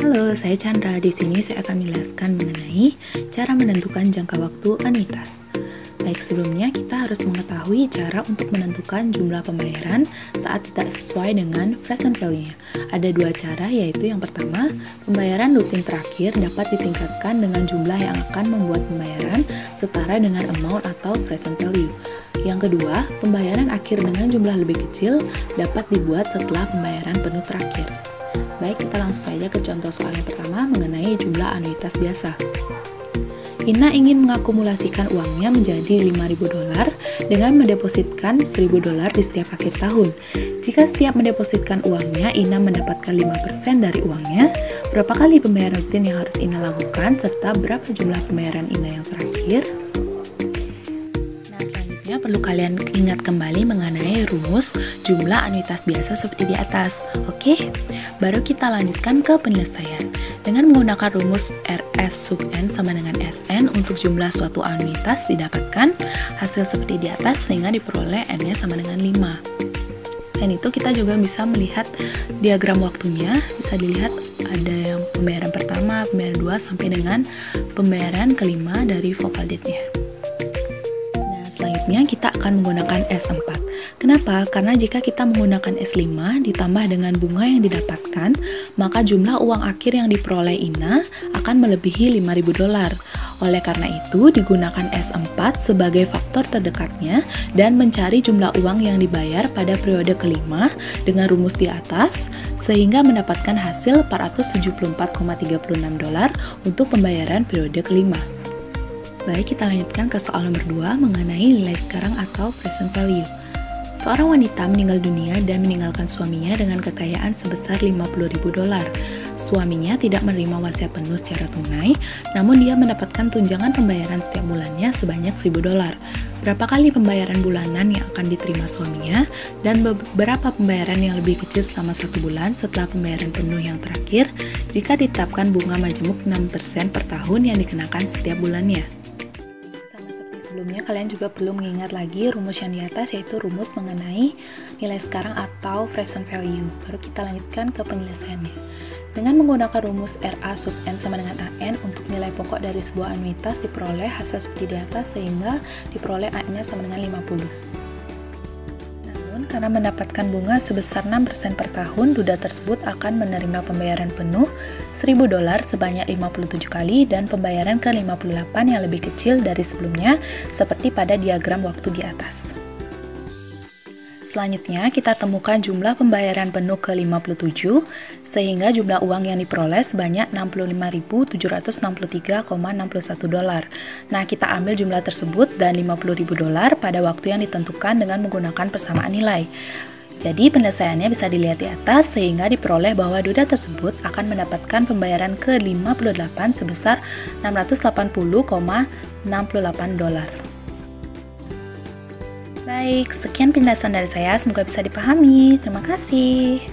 Halo, saya Chandra. Di sini saya akan menjelaskan mengenai cara menentukan jangka waktu anuitas. Baik, sebelumnya kita harus mengetahui cara untuk menentukan jumlah pembayaran saat tidak sesuai dengan present value-nya. Ada dua cara, yaitu yang pertama, pembayaran rutin terakhir dapat ditingkatkan dengan jumlah yang akan membuat pembayaran setara dengan amount atau present value. Yang kedua, pembayaran akhir dengan jumlah lebih kecil dapat dibuat setelah pembayaran penuh terakhir. Baik, kita langsung saja ke contoh soal yang pertama mengenai jumlah anuitas biasa. Ina ingin mengakumulasikan uangnya menjadi $5.000 dengan mendepositkan $1.000 di setiap akhir tahun. Jika setiap mendepositkan uangnya, Ina mendapatkan 5% dari uangnya, berapa kali pembayaran rutin yang harus Ina lakukan, serta berapa jumlah pembayaran Ina yang terakhir? Perlu kalian ingat kembali mengenai rumus jumlah anuitas biasa seperti di atas. Oke, baru kita lanjutkan ke penyelesaian. Dengan menggunakan rumus RS sub N sama dengan SN untuk jumlah suatu anuitas didapatkan hasil seperti di atas sehingga diperoleh N-nya sama dengan 5. Selain itu kita juga bisa melihat diagram waktunya, bisa dilihat ada yang pembayaran pertama, pembayaran 2 sampai dengan pembayaran kelima dari vocal date-nya. Selanjutnya kita akan menggunakan S4. Kenapa? Karena jika kita menggunakan S5 ditambah dengan bunga yang didapatkan, maka jumlah uang akhir yang diperoleh Ina akan melebihi $5.000. Oleh karena itu, digunakan S4 sebagai faktor terdekatnya dan mencari jumlah uang yang dibayar pada periode kelima dengan rumus di atas, sehingga mendapatkan hasil $474,36 untuk pembayaran periode kelima. Baik, kita lanjutkan ke soal nomor 2 mengenai nilai sekarang atau present value. Seorang wanita meninggal dunia dan meninggalkan suaminya dengan kekayaan sebesar $50.000. Suaminya tidak menerima wasiat penuh secara tunai, namun dia mendapatkan tunjangan pembayaran setiap bulannya sebanyak $1.000. Berapa kali pembayaran bulanan yang akan diterima suaminya, dan beberapa pembayaran yang lebih kecil selama 1 bulan setelah pembayaran penuh yang terakhir jika ditetapkan bunga majemuk 6% per tahun yang dikenakan setiap bulannya. Sebelumnya kalian juga perlu mengingat lagi rumus yang di atas, yaitu rumus mengenai nilai sekarang atau present value. Baru kita lanjutkan ke penyelesaiannya. Dengan menggunakan rumus RA sub N sama dengan AN untuk nilai pokok dari sebuah anuitas diperoleh hasil seperti di atas sehingga diperoleh AN-nya sama dengan 50. Karena mendapatkan bunga sebesar 6% per tahun, duda tersebut akan menerima pembayaran penuh $1.000 sebanyak 57 kali dan pembayaran ke-58 yang lebih kecil dari sebelumnya seperti pada diagram waktu di atas. Selanjutnya, kita temukan jumlah pembayaran penuh ke-57 sehingga jumlah uang yang diperoleh sebanyak $65.763,61. Nah, kita ambil jumlah tersebut dan $50.000 pada waktu yang ditentukan dengan menggunakan persamaan nilai. Jadi, penyelesaiannya bisa dilihat di atas sehingga diperoleh bahwa duda tersebut akan mendapatkan pembayaran ke-58 sebesar $680,68. Baik, sekian penjelasan dari saya, semoga bisa dipahami. Terima kasih.